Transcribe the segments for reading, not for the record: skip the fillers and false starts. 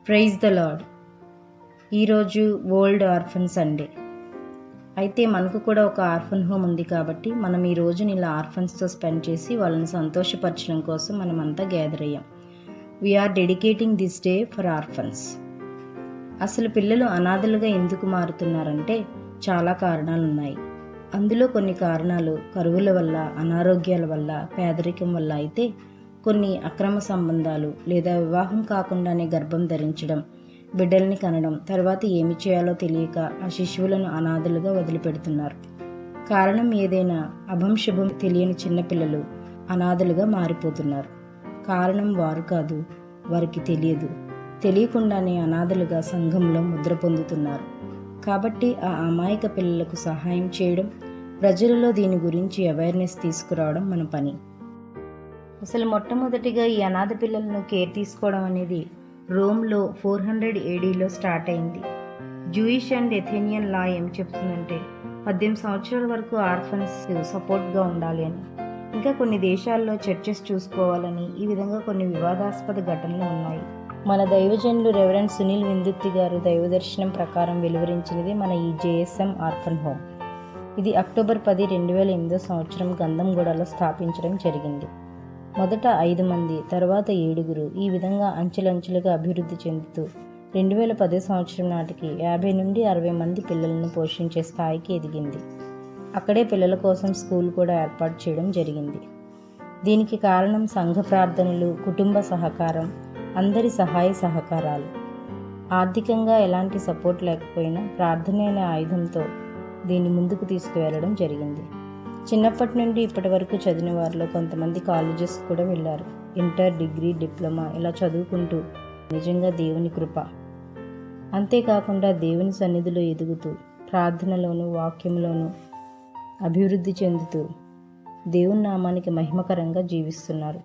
Praise the Lord. ఈరోజు world orphan Sunday. అయితే మనకు కూడా ఒక ఆర్ఫన్ హోమ్ ఉంది కాబట్టి మనం ఈ రోజుని ఇలా ఆర్ఫన్స్తో స్పెండ్ చేసి వాళ్ళని సంతోషపరచడం కోసం మనమంతా గ్యాదర్ అయ్యాం. We are dedicating this day for orphans. అసలు పిల్లలు అనాథలుగా ఎందుకు మారుతున్నారంటే చాలా కారణాలు ఉన్నాయి. అందులో కొన్ని కారణాలు కరువుల వల్ల, అనారోగ్యాల వల్ల, పేదరికం వల్ల అయితే కొన్ని అక్రమ సంబంధాలు లేదా వివాహం కాకుండానే గర్భం ధరించడం, బిడ్డల్ని కనడం, తర్వాత ఏమి చేయాలో తెలియక ఆ శిశువులను అనాథలుగా వదిలిపెడుతున్నారు. కారణం ఏదైనా అభంశుభం తెలియని చిన్నపిల్లలు అనాథలుగా మారిపోతున్నారు. కారణం వారు కాదు, వారికి తెలియకుండానే అనాథలుగా సంఘంలో ముద్ర పొందుతున్నారు. కాబట్టి ఆ అమాయక పిల్లలకు సహాయం చేయడం, ప్రజలలో దీని గురించి అవేర్నెస్ తీసుకురావడం మన పని. అసలు మొట్టమొదటిగా ఈ అనాథ పిల్లలను కేర్ తీసుకోవడం అనేది రోమ్లో 400 ADలో స్టార్ట్ అయింది. జూయిష్ అండ్ ఎథేనియన్ లా ఏం చెప్తుందంటే 18 సంవత్సరాల వరకు ఆర్ఫన్స్ సపోర్ట్గా ఉండాలి అని. ఇంకా కొన్ని దేశాల్లో చర్చెస్ చూసుకోవాలని, ఈ విధంగా కొన్ని వివాదాస్పద ఘటనలు ఉన్నాయి. మన దైవజనులు రెవరెండ్ సునీల్ విందుత్తి గారు దైవదర్శనం ప్రకారం వెలువరించినది మన ఈ JSM ఆర్ఫన్ హోమ్. ఇది అక్టోబర్ 10, 2008 సంవత్సరం గంధంగూడలో స్థాపించడం జరిగింది. మొదట 5 మంది, తర్వాత 7, ఈ విధంగా అంచెలంచెలుగా అభివృద్ధి చెందుతూ 2010 సంవత్సరం నాటికి 50 నుండి 60 మంది పిల్లలను పోషించే స్థాయికి ఎదిగింది. అక్కడే పిల్లల కోసం స్కూల్ కూడా ఏర్పాటు చేయడం జరిగింది. దీనికి కారణం సంఘ ప్రార్థనలు, కుటుంబ సహకారం, అందరి సహాయ సహకారాలు. ఆర్థికంగా ఎలాంటి సపోర్ట్ లేకపోయినా ప్రార్థన అనే ఆయుధంతో దీన్ని ముందుకు తీసుకువెళ్ళడం జరిగింది. చిన్నప్పటి నుండి ఇప్పటి వరకు చదివిన వారిలో కొంతమంది కాలేజెస్ కూడా వెళ్ళారు. ఇంటర్, డిగ్రీ, డిప్లొమా ఇలా చదువుకుంటూ నిజంగా దేవుని కృప. అంతేకాకుండా దేవుని సన్నిధిలో ఎదుగుతూ, ప్రార్థనలోను, వాక్యంలోనూ అభివృద్ధి చెందుతూ దేవుని నామానికి మహిమకరంగా జీవిస్తున్నారు.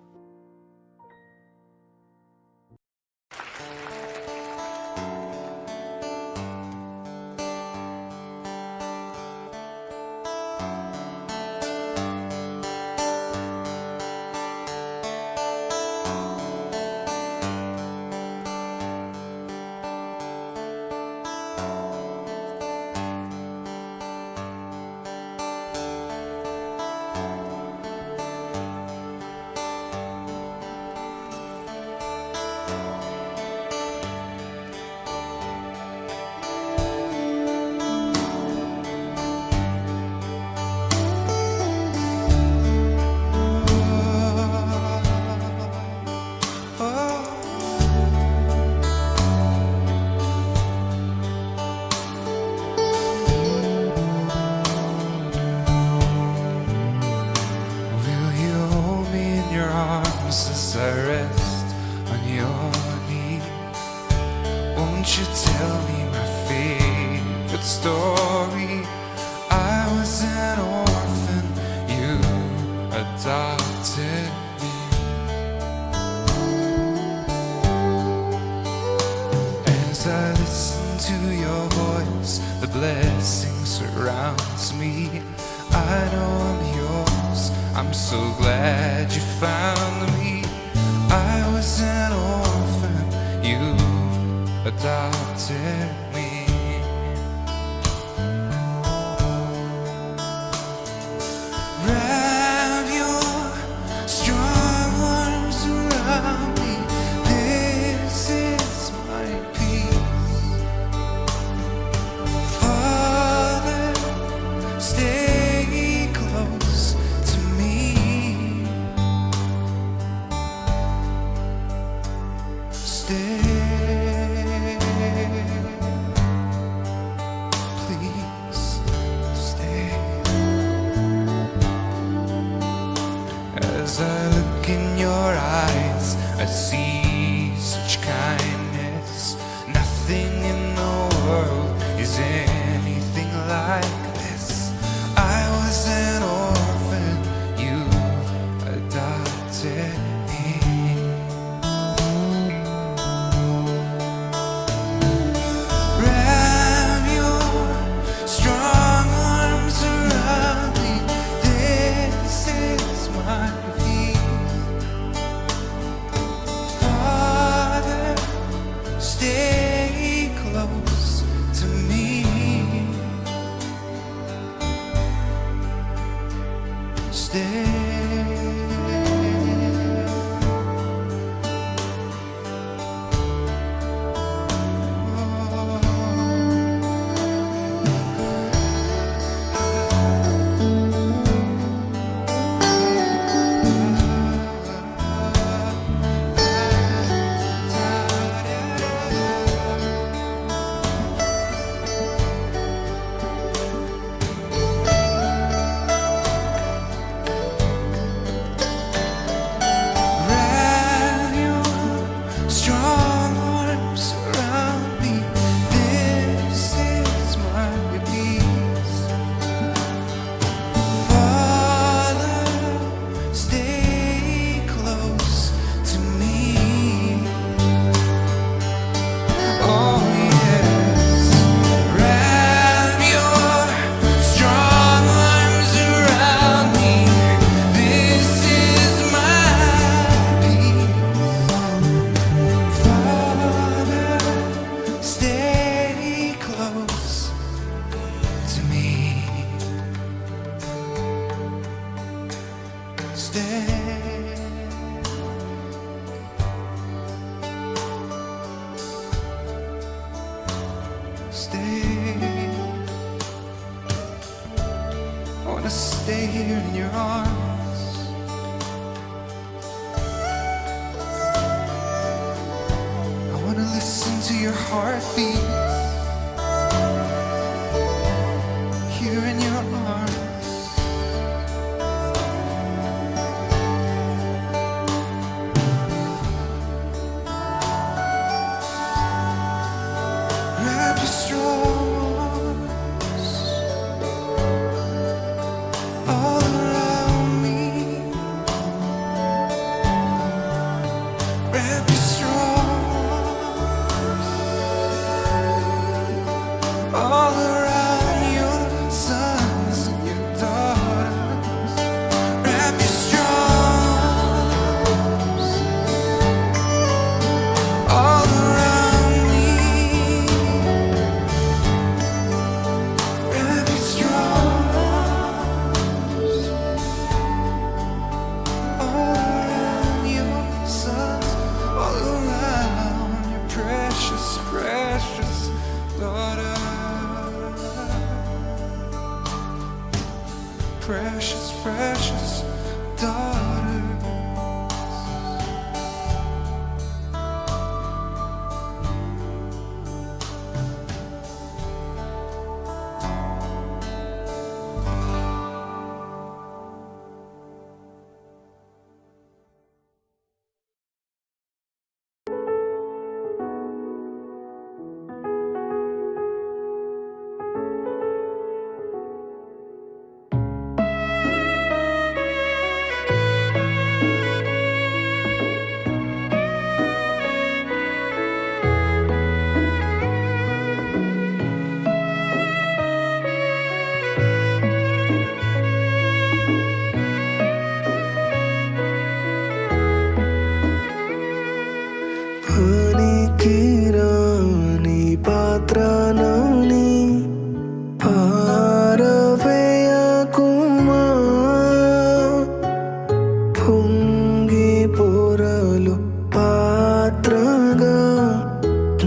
As I rest on your knee, won't you tell me my favorite story? I was an orphan, you adopted me. As I listen to your voice, the blessing surrounds me. I know I'm yours, I'm so glad you found me. I was an orphan, you adopted me. Wrap your strong arms around me, this is my peace. Father, stay close to me. Please stay. As I look in your eyes, I see such kindness. Nothing in the world is anything like this. I was an orphan, you adopted me. Wrap your strong arms around me, this is my peace. Father, stay your heart beats here in your arms. Wrap your strong arms all around me. Wrap your strong arms all around your sons and your daughters. Wrap your strong arms all around me. Wrap your strong arms all around your sons, all around your precious, precious daughter. Precious, precious daughter. పనికిరాని పాత్రనని పారవేయకుమా, పొంగి పొరలు పాత్రగా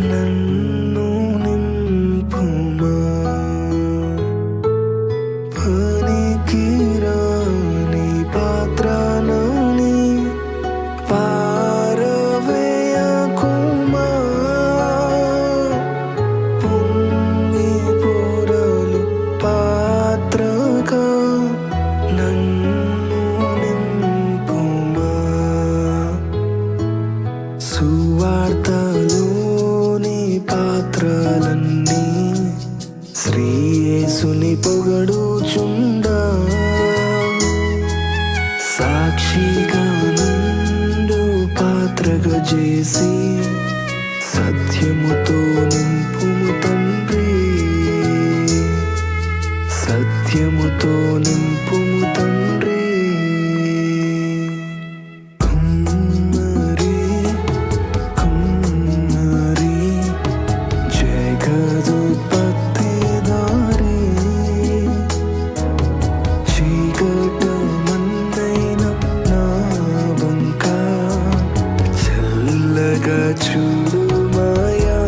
నన్ను నింపుమా. పనికిరాని పాత్రనని పారవేయకుమా, పొంగి పొరలు పాత్రగా నన్ను నింపుమా. సువార్తలోని పాత్రలన్నీ శ్రీ యేసుని పొగడుచుండా, సాక్షిగా నుండు పాత్రగా చేసి సత్యముతో నింపుము తండ్రి, సత్యముతో నింపుము తండ్రి. కుమ్మరి కుమ్మరి జగదుత్పత్తిదారి, చీకటమందైన నా వంక చల్లగా చూడుమాయా,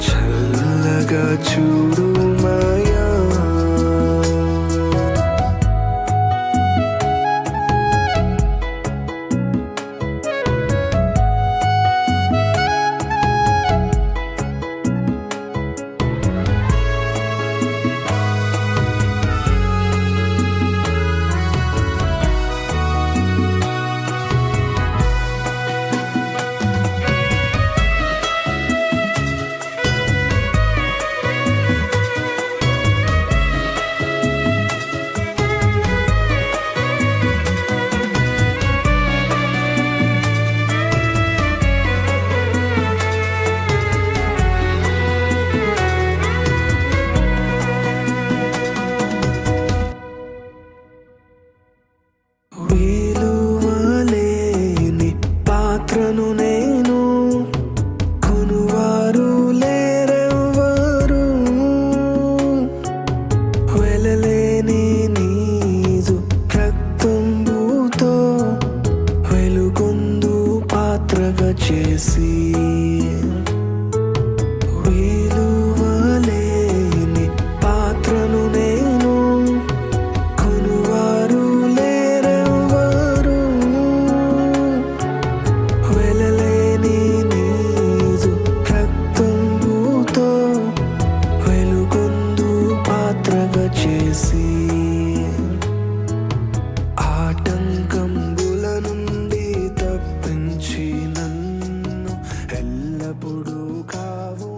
చల్లగా చూడుమాయా. విలువలేని పాత్రను నేను, కొనువారు లేరెవ్వరు. వెలలేని నీదు రక్తంబుతో వెలుగొందు పాత్రగా చేసి, విలువలేని పాత్రను నేను, కొనువారు లేరెవ్వరు. వెలలేని నీదు ఎల్లప్పుడూ కావు